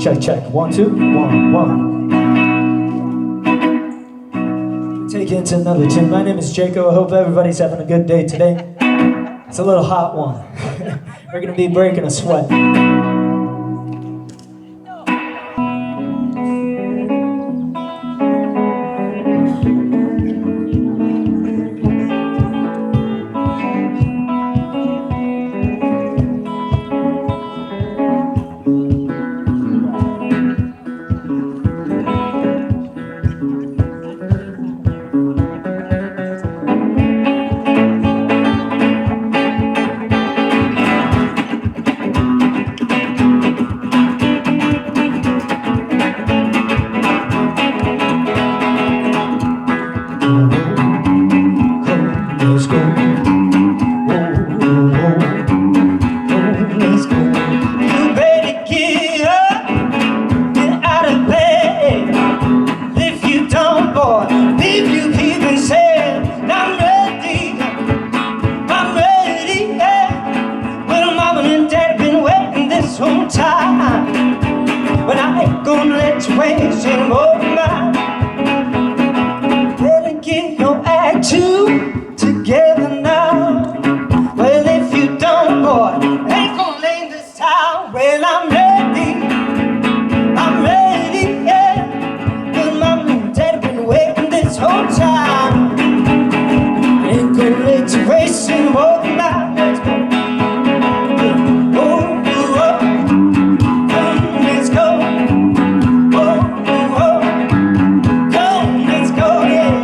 Check, check. 1, 2, 1, 1. Take you into another tune. My name is Jacob. I hope everybody's having a good day today. It's a little hot one. We're gonna be breaking a sweat. Let's go. Let's go. You better get up, get out of bed. If you don't, boy, if you keep it said, I'm ready, yeah. Well, mama and dad been waiting this whole time, but I ain't gonna let you waste any more time. Better get your act together now. Well, if you don't, boy, ain't gonna name this town. Well, I'm ready, yeah. Well, mama and dad been waiting this whole time. Ain't gonna let you waste any more time. Let's go. Let's go. Let's go, yeah.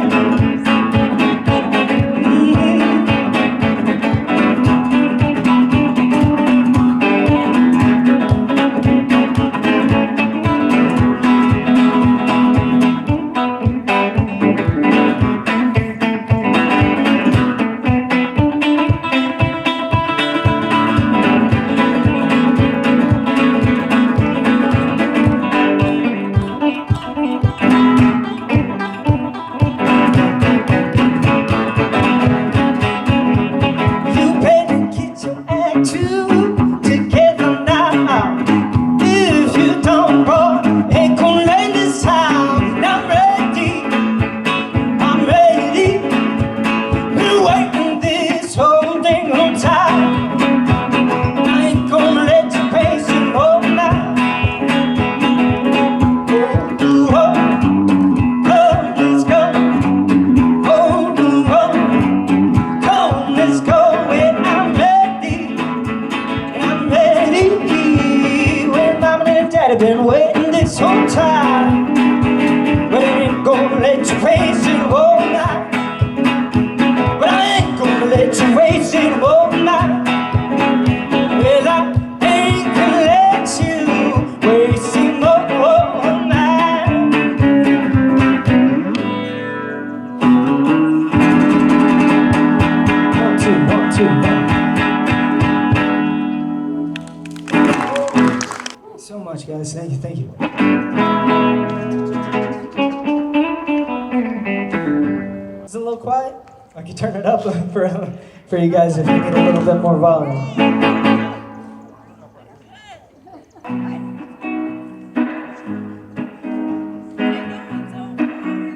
Together now. If you don't, boy, ain't gonna land this town. I'm ready. Been waiting this whole dang on time. I ain't gonna let you pace it more now. Let's go. Let's go. I've been waiting this whole time, but I ain't gonna let you waste it all night. But I ain't gonna let you waste it all night. Well, I ain't gonna let you waste it all night. 1, 2, 1, 2, 1. So much, guys. Thank you. Is it a little quiet? I can turn it up for you guys if you need a little bit more volume.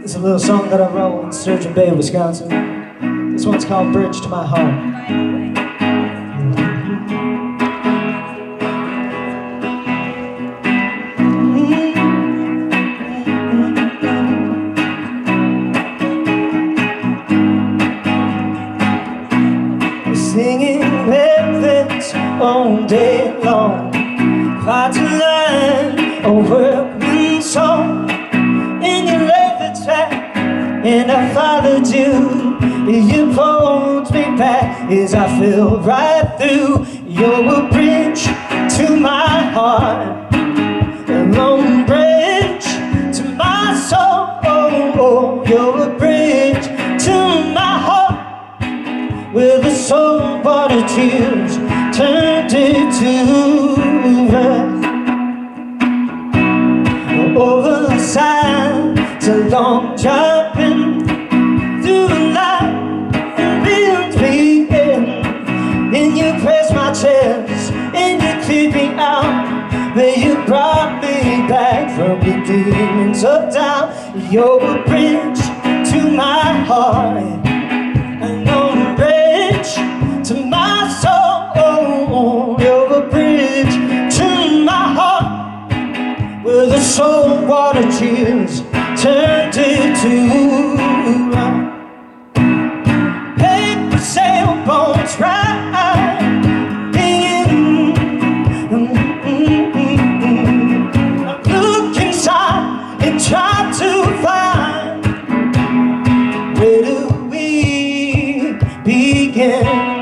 It's a little song that I wrote in Sturgeon Bay, Wisconsin. This one's called Bridge to My Heart. Singing heavens all day long, parts of line a workman's song. And you left the track, and I followed you. You pulled me back as I fell right through. You're a bridge to my heart, a long bridge to my soul. You're a bridge to my heart, where the salt water tears turned into rest. Over the sides, a long jumping through the night, and built me in. And you pressed my chest, and you cleared me out, but you brought me demons of doubt. You're a bridge to my heart, and on a bridge to my soul. You're a bridge to my heart, where the salt water tears turned into paper sailboats riding. Look inside and try to find, where do we begin?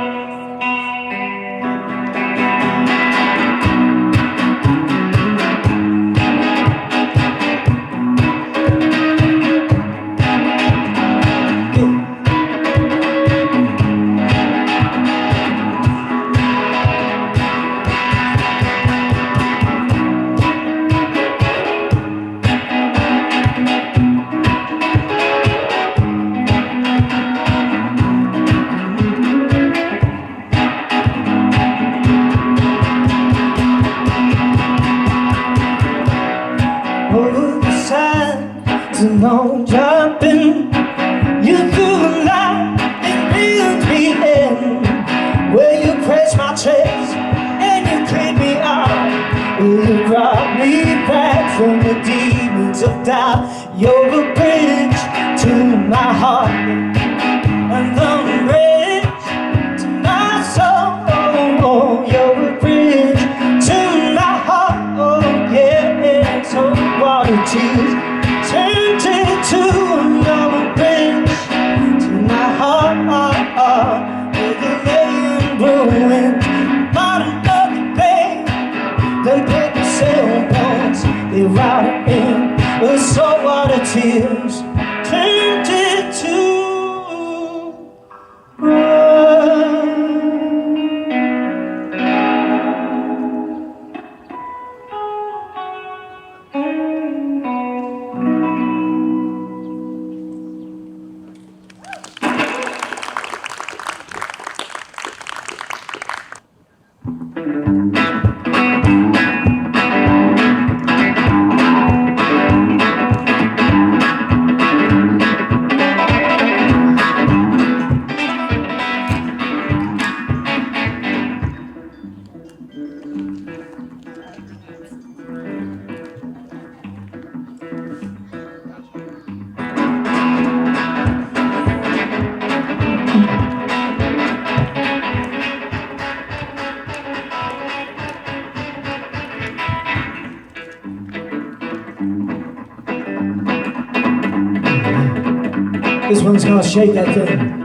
Over the side to no jumping, you threw a line and reeled me in, where you pressed my chest and you cleaned me out, where you brought me back from the demons of doubt. You're a bridge to my heart, and the bridge to my soul. You're a bridge to my heart, oh yeah. So water tears turned into another bridge to my heart, with the laying brewing, not another bay. Them paper sailboats, they rotted in the salt water tears turned into this one's gonna shake that thing.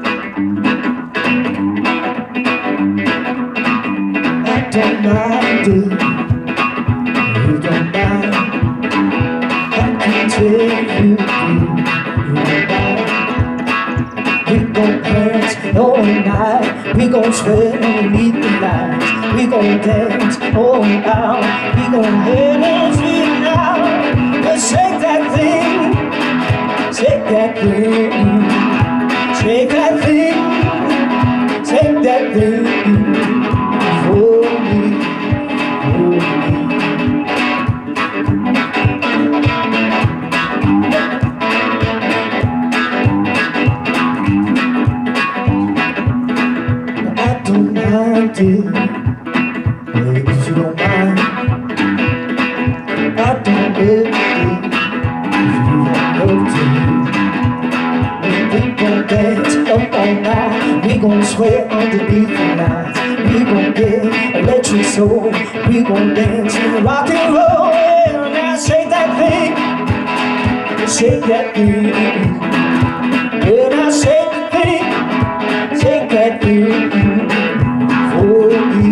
I don't mind it, you don't mind. I can tell you don't mind. We gon' dance all night, we gon' sweat underneath the lights. We gon' dance all out, we gon' head on sweet now. Let's shake that thing. Take that thing, take that thing, take that thing for me, for me. I don't mind it, if you don't mind. I don't live it. We gon' dance up all night, we gon' sweat underneath the lights. We gon' get electric soul, we gon' dance and rock and roll. Yeah, now shake that thing, shake that thing. Yeah, now shake the thing, shake that thing for me.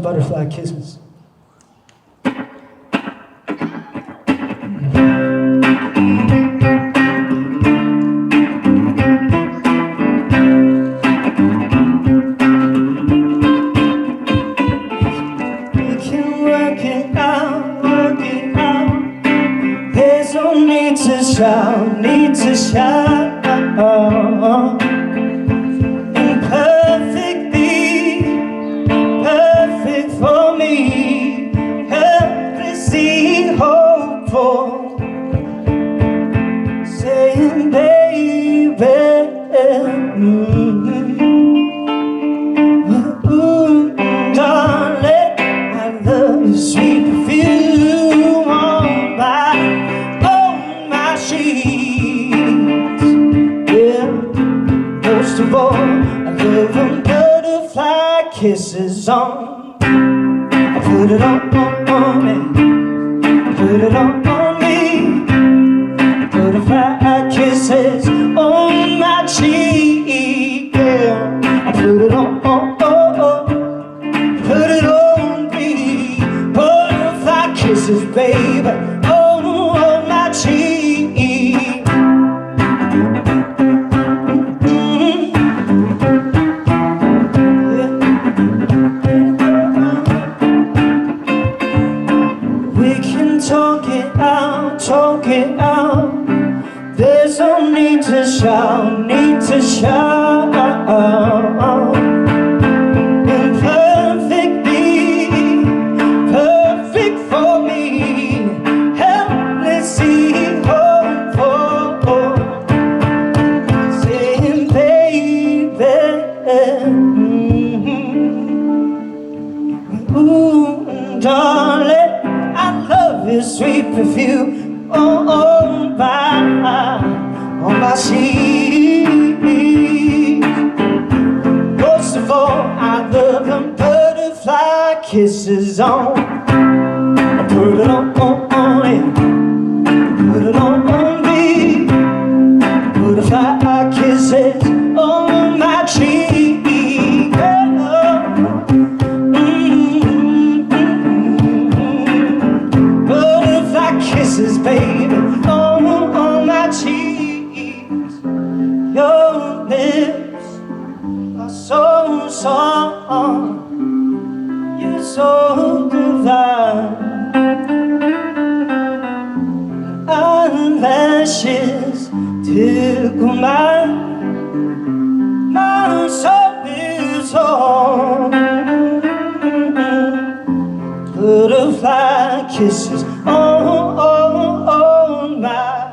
called Butterfly Kisses. We can work it out, work it out. There's no need to shout, need to shout. Imperfectly, perfect for me, helplessly hopeful, saying baby, ooh, darling, I love your sweet perfume on my sheets. Yeah, most of all, I love them butterfly kisses on. I put it on me, put it on me. Butterfly kisses on my cheek. Yeah, I put it on, put it on me. Butterfly kisses, baby, on my cheek. Talk it out. There's no need to shout, need to shout. Imperfectly, perfect for me, helplessly hopeful, saying baby, ooh, darling, I love your sweet perfume on my sheet. Most of all, I love them butterfly kisses on. I put it on it, put it on me. Butterfly kisses on my cheek. Kisses, baby, on my cheeks. Your lips are so soft, you're so divine. Eyelashes tickle my soul is on. Butterfly kisses on my.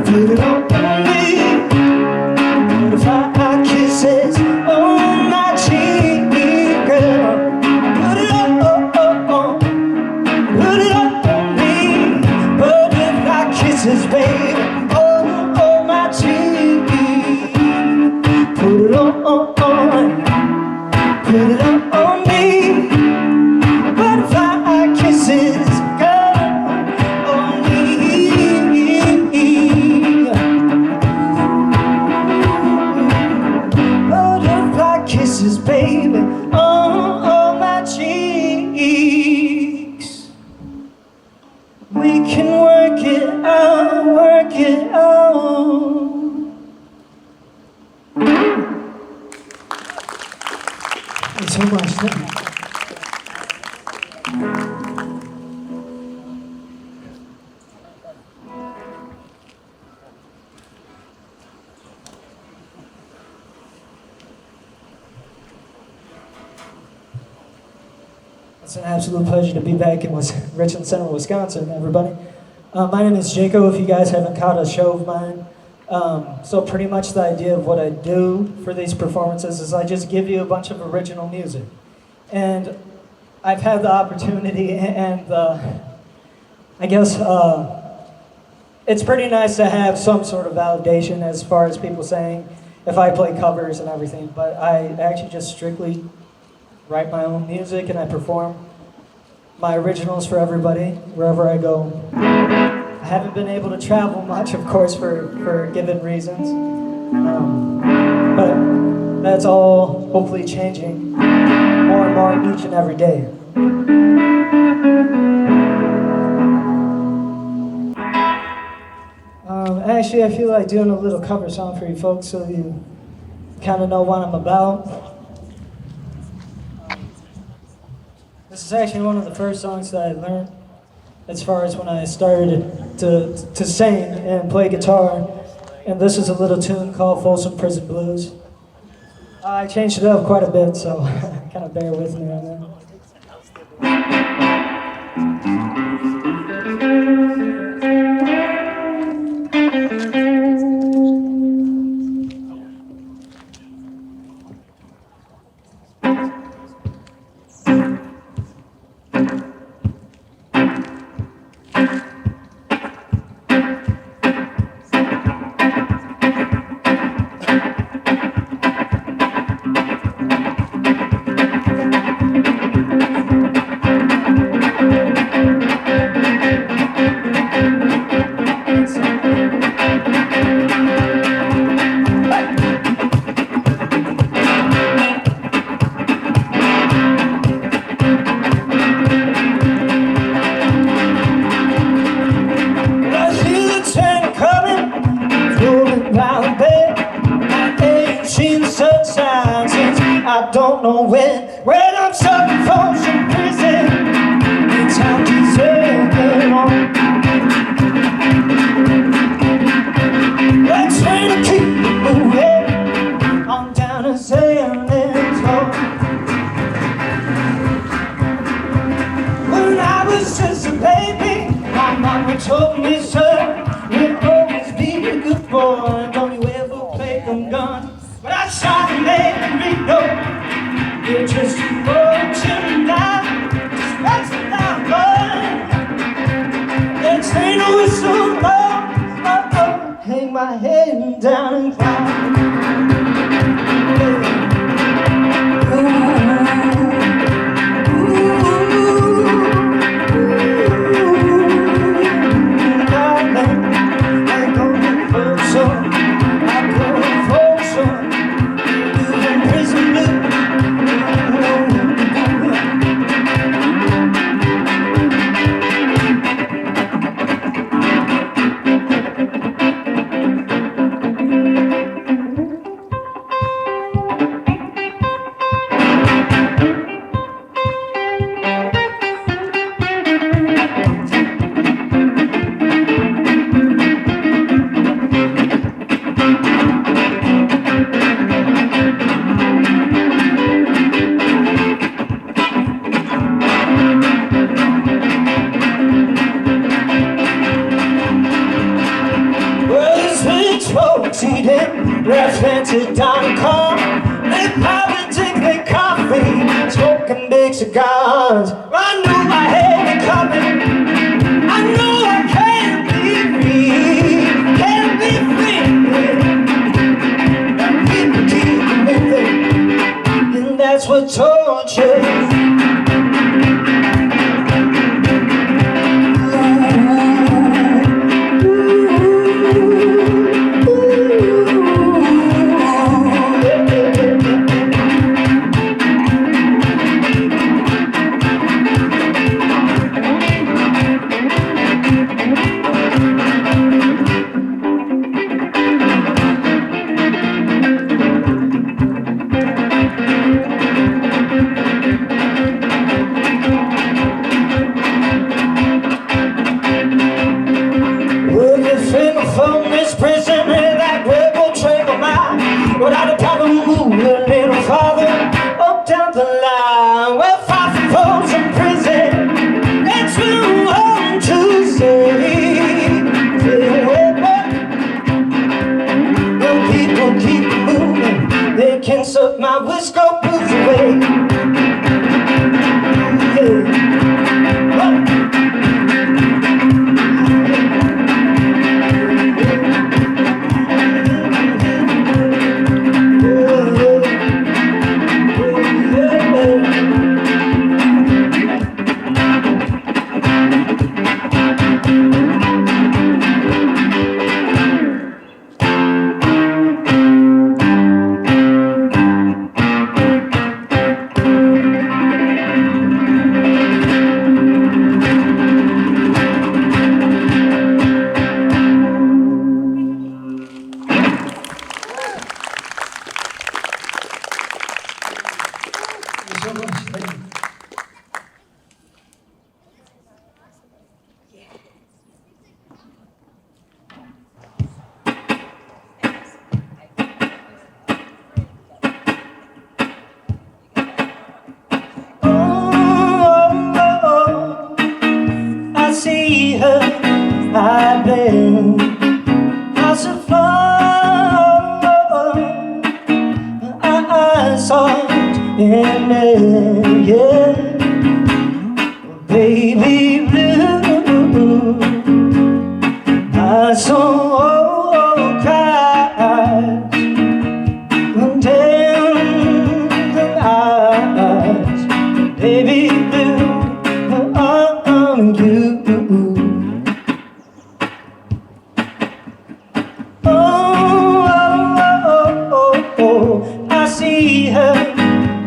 Put it on me. Butterfly kisses on my cheek, girl. Put it on, put it on me. Butterfly kisses, baby, on my cheek. Put it on, put it on me. Butterfly kisses, girl, on me. Butterfly kisses, baby, on my cheeks. We can work it out, work it out. Thanks so much. It's an absolute pleasure to be back in Richland Center, Wisconsin, everybody. My name is Jaco, if you guys haven't caught a show of mine. So pretty much the idea of what I do for these performances is I just give you a bunch of original music. And I've had the opportunity and the I guess it's pretty nice to have some sort of validation as far as people saying if I play covers and everything, but I actually just strictly write my own music and I perform my originals for everybody wherever I go. I haven't been able to travel much, of course, for given reasons, but that's all hopefully changing more and more each and every day. Actually, I feel like doing a little cover song for you folks so you kind of know what I'm about. This is actually one of the first songs that I learned as far as when I started to sing and play guitar. And this is a little tune called Folsom Prison Blues. I changed it up quite a bit, so kind of bear with me on that. I don't know when I'm stuck in Folsom Prison, it's time to take on. Let's try to keep moving on down to Salem's Road. When I was just a baby, my mama told me, son, you'll always be a good boy, don't you ever play them guns. But I shot and let me know you're just watching now, just passing down, boy. Let's ain't a whistle blow, oh, hang my head down and cry. Represented on call, they probably drink their coffee, smoking big cigars. I knew I had it coming. I knew I can't be free, can't be free. And people keep moving, and that's what torture. Without a problem, move a little farther up down the line. We're far from Folsom Prison, it's too hard to say. When people keep moving, they can suck my Wisco blues away. Yeah. then I said, I saw it in there, yeah. Baby blue, I saw cries, damn eyes, baby blue, on you. I see her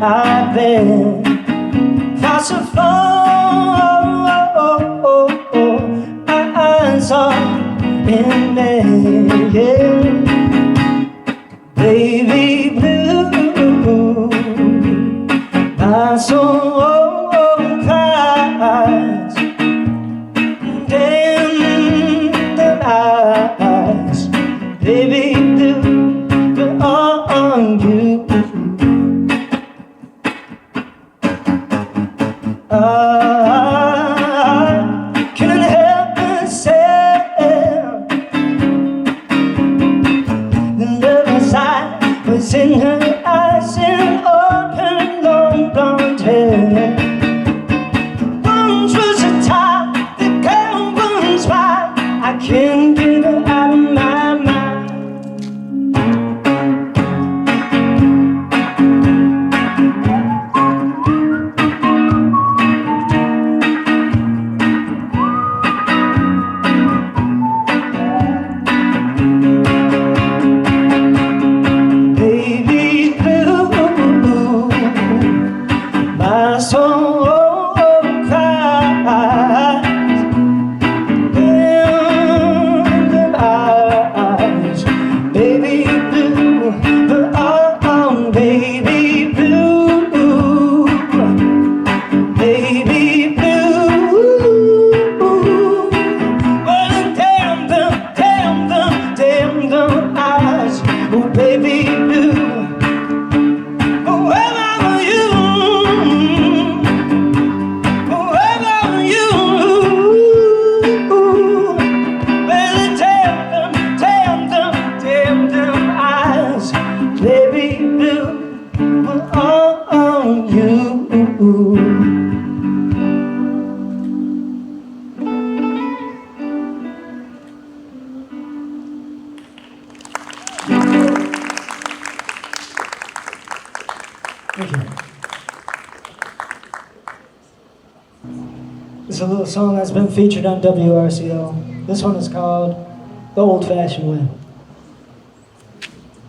out there, fast so far, eyes are in there, yeah. Baby blue, my soul cries, damn eyes, baby blue, on you. I couldn't help but say the love inside was in her eyes and all her long blonde hair. Once was a time the girl was mine. I can't get her out of my mind. My soul cries, damn eyes, baby blue, baby blue, baby blue. Well, damn them eyes, oh baby blue. Baby blue, on you. Thank you. This is a little song that's been featured on WRCO. This one is called The Old Fashioned Way.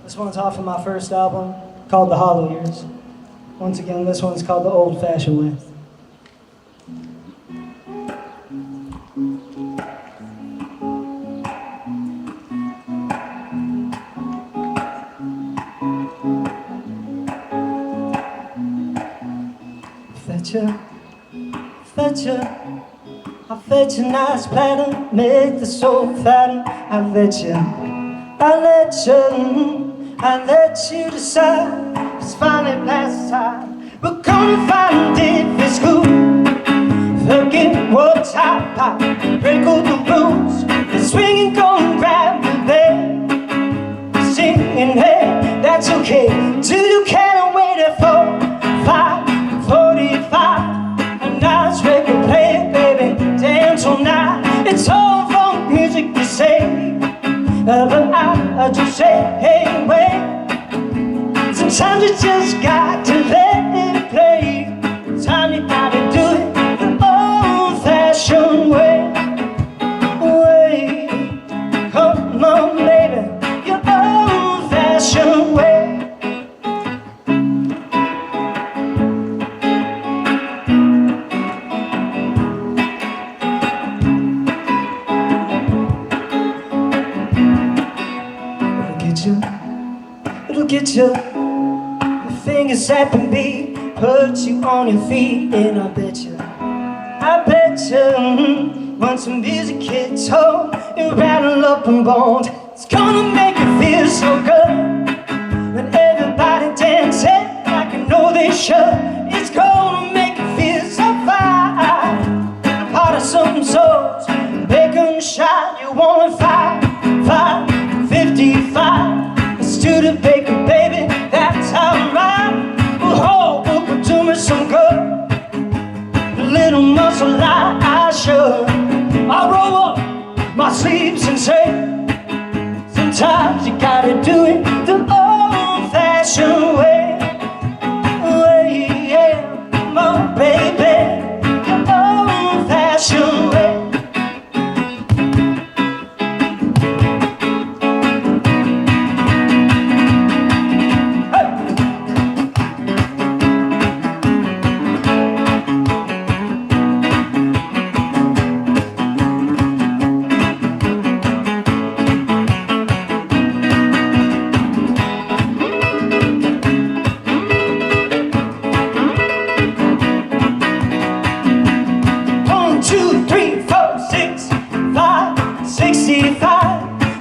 This one's off of my first album called The Hollow Years. Once again, this one's called The Old Fashioned Way. I fetch a nice platter, make the soul fatter. I let you decide. It's finally past time. We're gonna find if it's cool. Forget what's hot pot, break all the rules. The swinging, gonna grab the bed, singing, hey, that's okay. Till you can't wait at 5:45. A nice record play, baby, dance all night. It's all funk music, you say. But I just say, hey, wait. Sometimes you just got to let it play. Time you gotta do it the old-fashioned way. Come on, baby, your old-fashioned way. It'll get you. Your fingers sap and beat, put you on your feet, and I bet you, once the music hits home, you rattle up and bones. It's gonna make you feel so good when everybody dances like you know they should. It's gonna make you feel so fine, part of some souls, make them shine. You wanna find a lie I should. I roll up my sleeves and say, sometimes you gotta do it the old-fashioned way. Yeah, come on, baby, the old-fashioned way.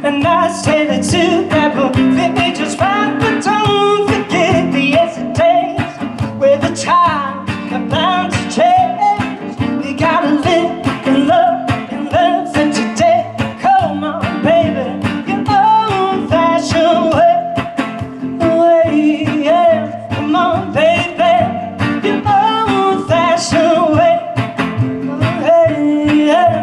And I said it to never fit me just right, but don't forget the yesterdays where the time are bound to change. You gotta live and love and learn for today. Come on, baby, your old-fashioned way, yeah. Come on, baby, your old-fashioned way, yeah.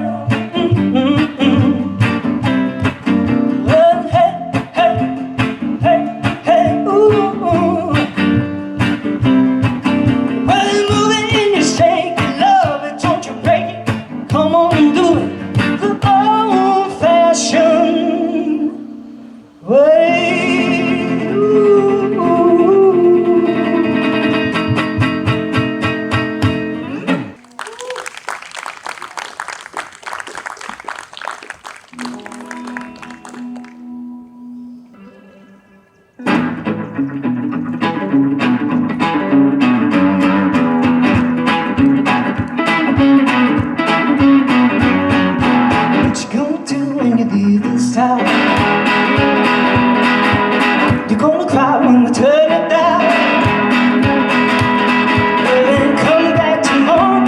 You're gonna cry when we turn it down, and then come back tomorrow.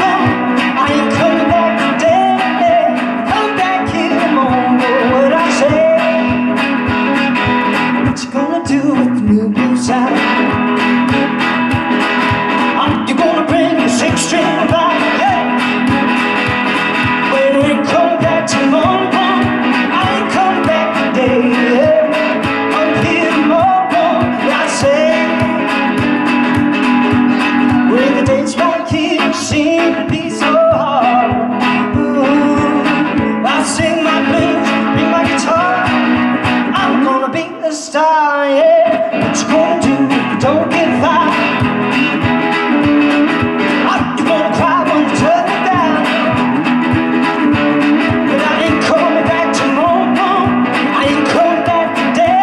I ain't coming back today. Come back here tomorrow. What I say? What you gonna do with the new blue side? You're gonna bring your 6-string back, yeah. Well, then come back tomorrow. I ain't coming back today, yeah. Seem to be so hard. Ooh, I'll sing my blues, bring my guitar. I'm gonna be a star, yeah. What you gonna do if you don't get far? You gonna cry when you turn it down, but I ain't coming back tomorrow. I ain't coming back today.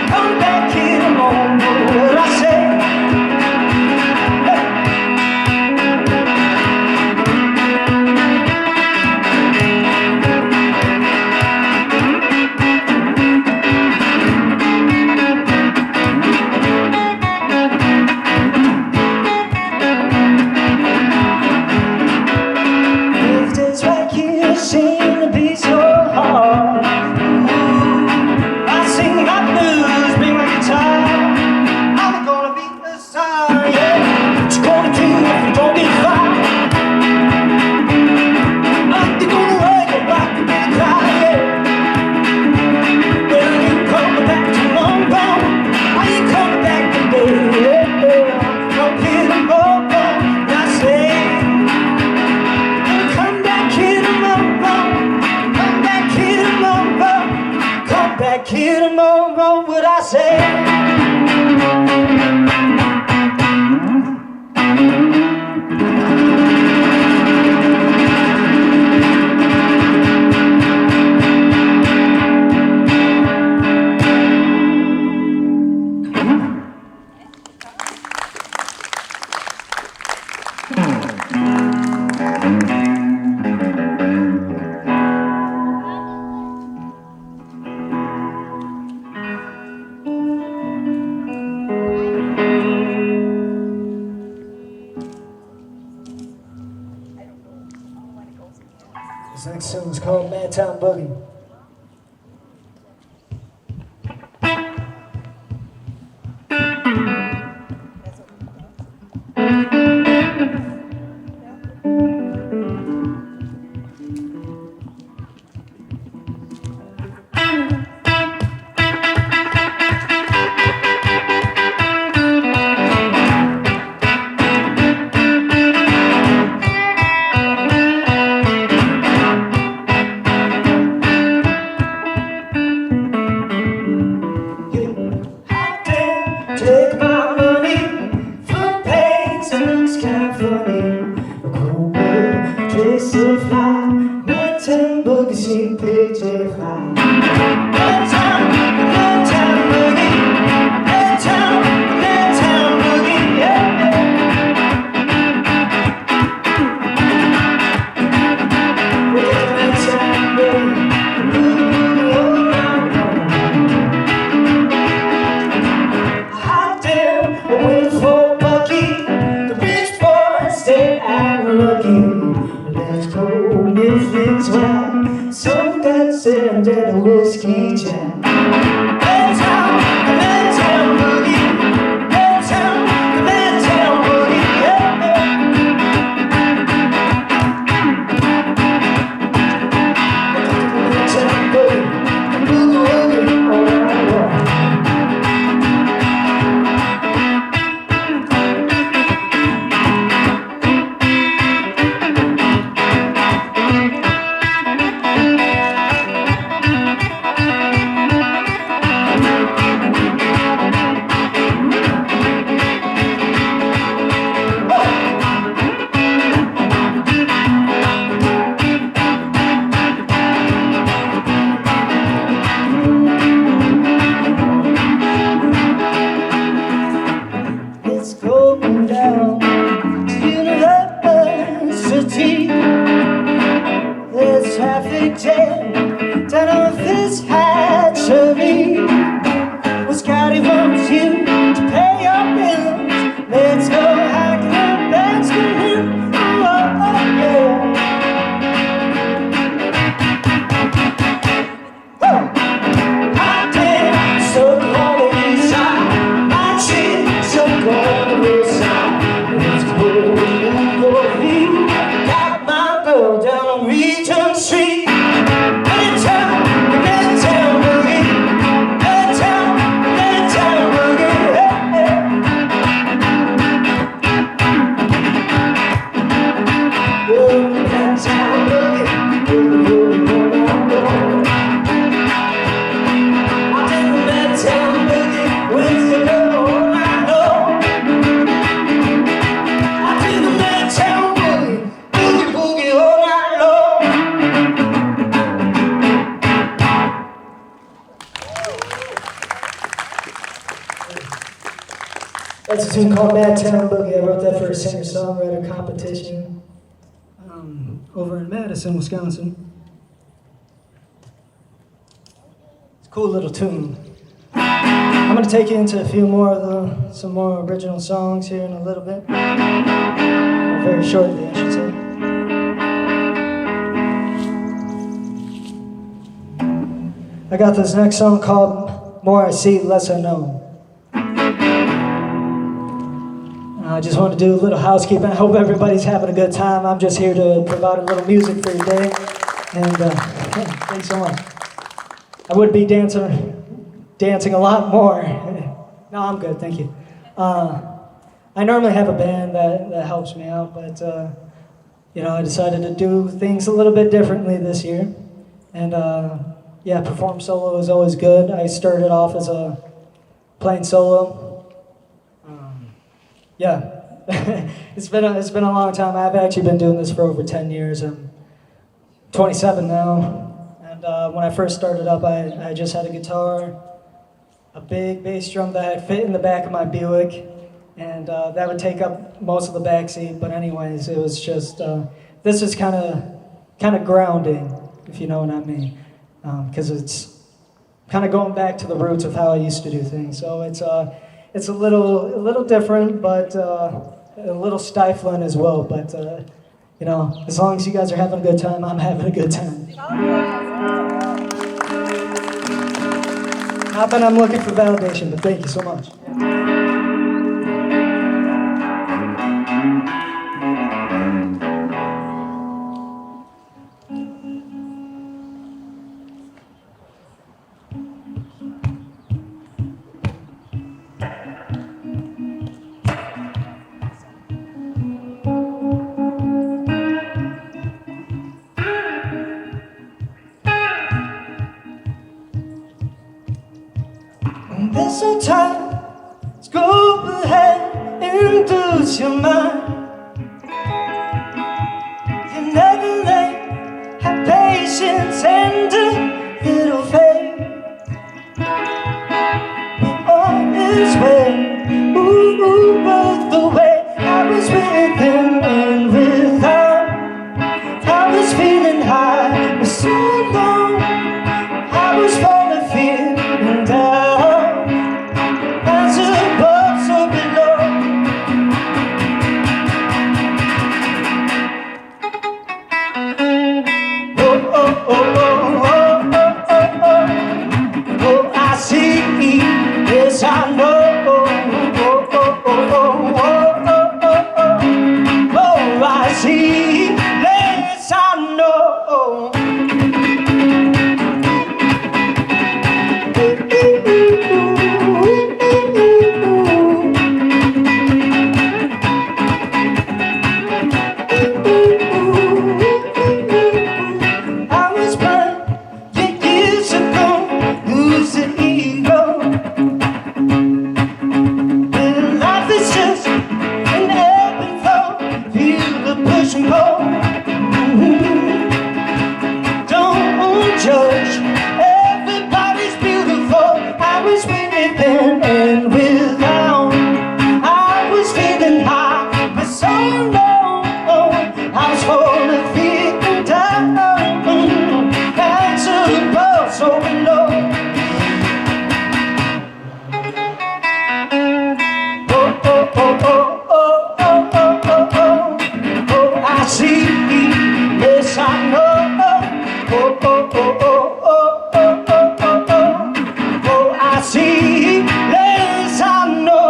Come back here tomorrow. What I say? Seem to be so hard. I sing my blues, bring my guitar. I'm gonna be a star, yeah. What you gonna do if you don't get far? You gonna work it back to be cry, yeah. Well, you coming back tomorrow. I ain't coming back today, yeah. Come here tomorrow, I say. Come back here tomorrow. Back here tomorrow, what I say? This next song is called Mad Town Boogie. Midtown, Midtown boogie. Midtown, Midtown boogie, yeah. Midtown boogie, boogie all around. Out there, waiting for Bucky. The rich boys stay out lucky. Let's go if it's right. Some got sand and a whiskey jam. Midtown, the Midtown boogie. Midtown, the Midtown boogie, yeah. Midtown boogie, boogie woogie, all around. It's going down to university. There's traffic jam down on this hatchery. Well, Scotty wants you to pay your bills. Let's go hiking up Baskin Hill. Oh, oh, yeah. Woo! Hot damn, so cold on the east side. My shit, so cold on the west side. Let's go your feet. Got my girl down on Regent Street. Midtown, Midtown boogie. Midtown, Midtown boogie. Hey, hey. Oh, Midtown boogie. Boogie, boogie, boogie, boogie. I did the Midtown boogie with the girl I know. I did the Midtown boogie, boogie, boogie all night long. That's a tune called Madtown Boogie. I wrote that for a singer-songwriter competition over in Madison, Wisconsin. It's a cool little tune. I'm going to take you into a few more of some more original songs here in a little bit. Very shortly, I should say. I got this next song called More I See, Less I Know. I just want to do a little housekeeping. I hope everybody's having a good time. I'm just here to provide a little music for your day. And thanks so much. I would be dancing a lot more. No, I'm good, thank you. I normally have a band that helps me out, but I decided to do things a little bit differently this year. And perform solo is always good. I started off as playing solo. It's been a long time. I've actually been doing this for over 10 years. I'm 27 now. And when I first started up, I just had a guitar, a big bass drum that fit in the back of my Buick, and that would take up most of the back seat. But anyways, it was just this is kind of grounding, if you know what I mean, because it's kind of going back to the roots of how I used to do things. So it's a little different, but a little stifling as well. But as long as you guys are having a good time, I'm having a good time. Not that I'm looking for validation, but thank you so much. There's no time, let's go ahead and lose your mind. You're never late, have patience and do it was falling, feeling down, as above, so below. Oh, oh, oh, oh, oh, oh, oh, oh. Oh, I see, yes, I know. Oh, oh, oh, oh, oh, oh, oh, oh. Oh, I see, yes, I know. I was blind, yet years ago, losing ego. And life is just an ebb and flow, feel the push and pull. Don't judge, everybody's beautiful. I was winning then and without. I was feeling high, but so low. I was falling, feeling down, hands above, so below. Oh, oh, oh, oh, oh, oh, oh, oh, oh. Oh, I see, yes, I know. Oh, oh, oh, oh, oh, oh, oh, oh, oh. Oh, I see, yes, I know.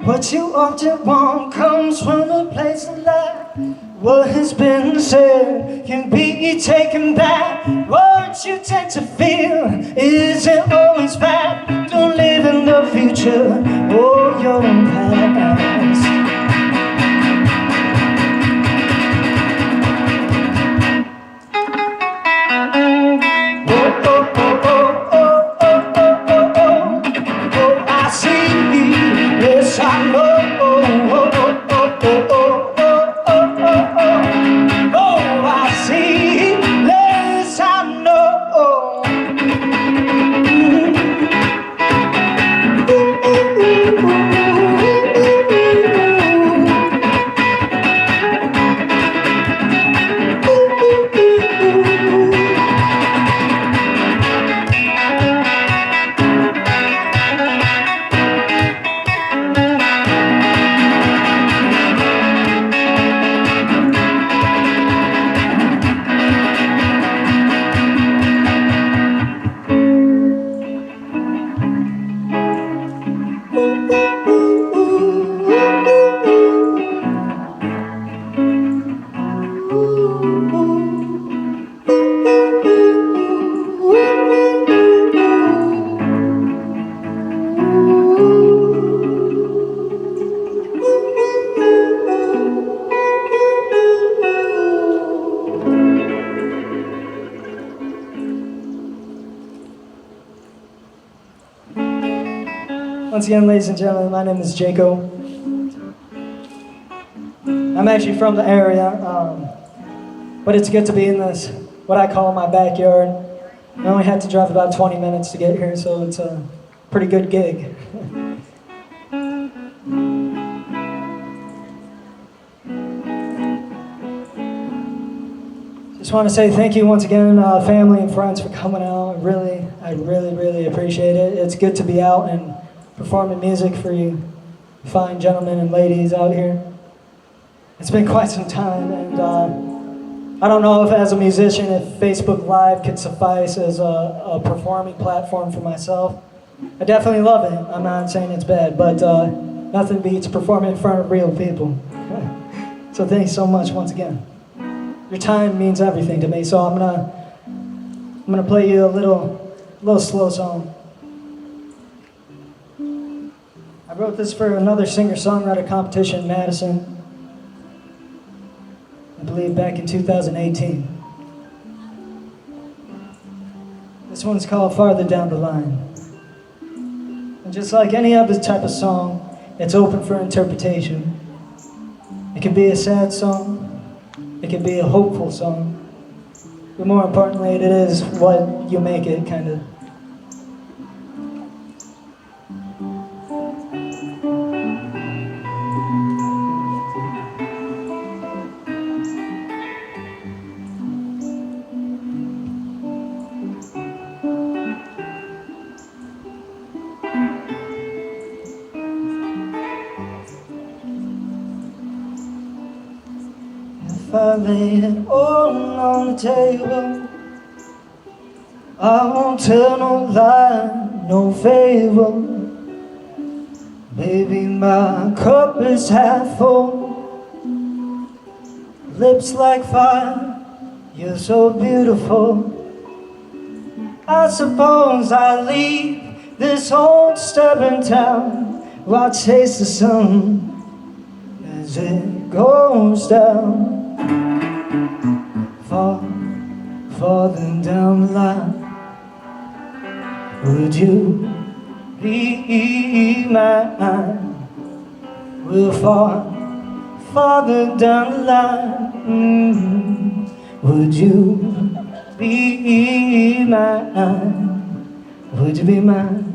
What you often want comes from a place of life. What has been said can be taken back. What you tend to feel isn't always fact. Don't live in the future or your own past. Oh, oh, oh, oh, oh, oh, oh, oh, oh. Oh, I see, yes, I know. Oh, oh, oh, oh, oh, oh, oh, oh, oh. Oh, I see, yes, I know. Once again, ladies and gentlemen, my name is Jaco. I'm actually from the area, but it's good to be in this, what I call my backyard. I only had to drive about 20 minutes to get here, so it's a pretty good gig. Just want to say thank you once again, family and friends, for coming out. I really appreciate it. It's good to be out and performing music for you fine gentlemen and ladies out here. It's been quite some time, and I don't know if as a musician, if Facebook Live could suffice as a performing platform for myself. I definitely love it. I'm not saying it's bad, but nothing beats performing in front of real people. So thanks so much once again. Your time means everything to me, so I'm gonna play you a little slow song. I wrote this for another singer-songwriter competition in Madison, I believe back in 2018. This one's called Farther Down the Line. And just like any other type of song, it's open for interpretation. It can be a sad song, it can be a hopeful song, but more importantly, it is what you make it, kind of. If I lay it all on the table, I won't tell no lie, no favor. Baby, my cup is half full. Lips like fire, you're so beautiful. I suppose I leave this old stubborn town while I chase the sun as it goes down. Farther down the line, would you be mine? We'll fall farther down the line. Would you be mine? Would you be mine?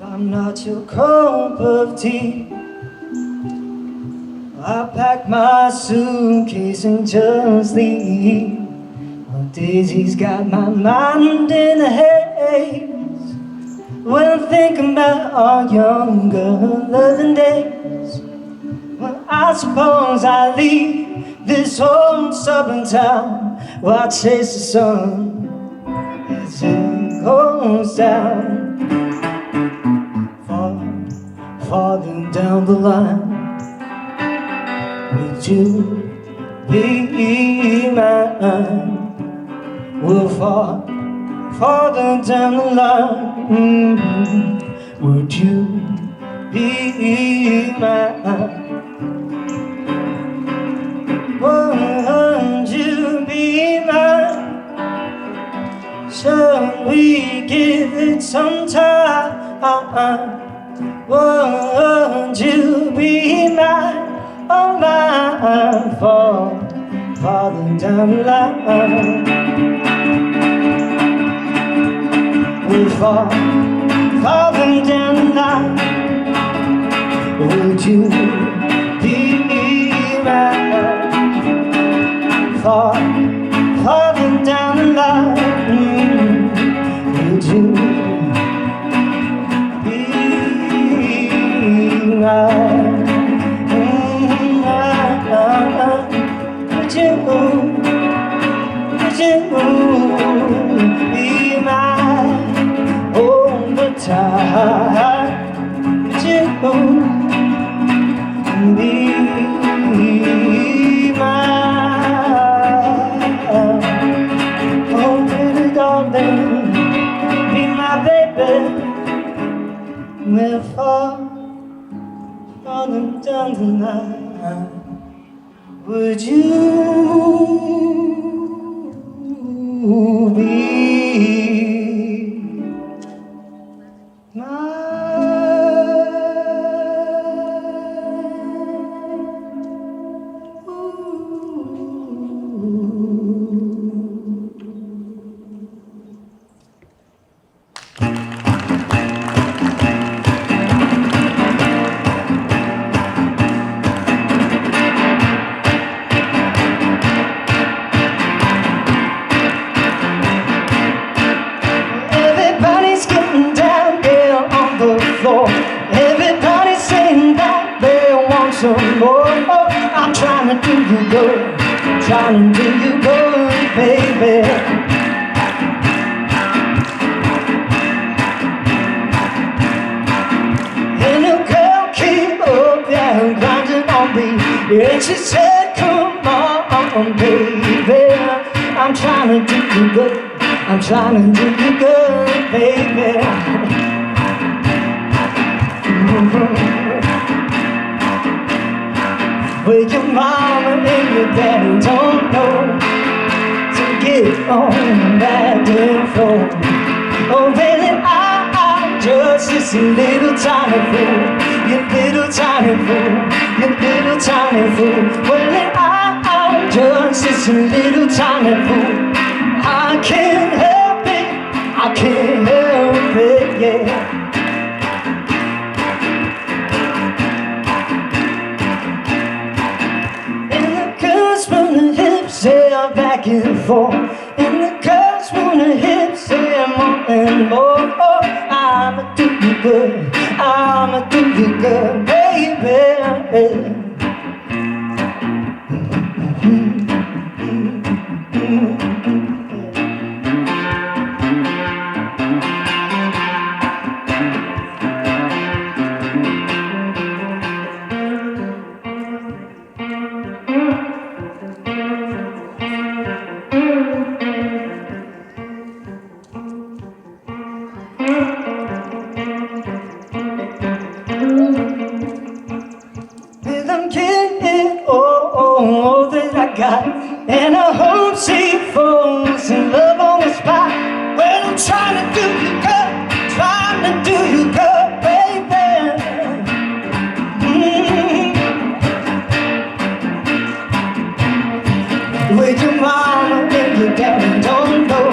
I'm not your cup of tea. I pack my suitcase and just leave. Well, Daisy's got my mind in a haze when I'm thinking about our younger loving days. Well, I suppose I leave this old stubborn town while I chase the sun as it goes down. Farther down the line, would you be mine? We'll fall farther down the line. Would you be mine? Would you be mine? Shall we give it some time? Would you be mine, oh mine, farther down the line? We'll fall farther down the line. Would you be mine, farther down the line? Would you would you be mine all the time? Would you be mine? Oh, baby, darling, be my baby. We'll fall farther down the line. Would you be mine? Everybody's saying that they want some more. Oh, I'm trying to do you good, trying to do you good, baby. And the girl came up there grinding on me, and she said, come on, baby. I'm trying to do you good, I'm trying to do you good, baby. where your mama and your daddy don't know to get on that damn floor. Oh, baby, I'm just this little tiny fool, you little tiny fool, you little tiny fool. Well, I'm just this little tiny fool. I can't help it, I can't help it, yeah. From the hips, say I'm back and forth. And the curves from the hips, say I'm more and more. Oh, I'ma do you good, I'ma do you good, baby. Well, I'm getting all that I got, and I hope she falls in love on the spot. Well, I'm trying to do you good, trying to do you good, baby. With your mama and your daddy don't know,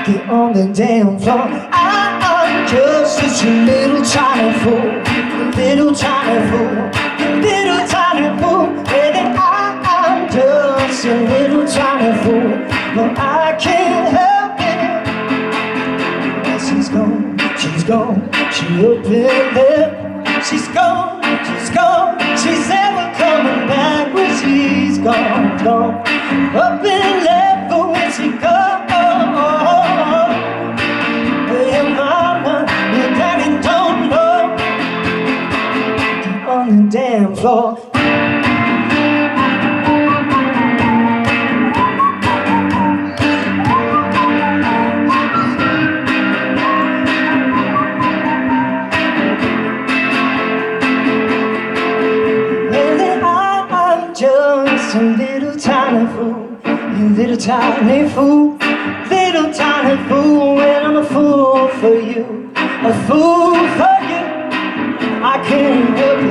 get on the damn floor. I'm just such a little tiny fool, little tiny fool, little tiny fool. Baby, I'm just a little tiny fool, but I can't help it. Well, she's gone, she's gone, she up in there. She's gone, she's gone, she's never coming back. When she's gone, gone, up in there for when she goes. Well, mama, your daddy don't know, get on the damn floor. Just a little tiny fool, you little tiny fool, little tiny fool. And I'm a fool for you, a fool for you. I can't help it.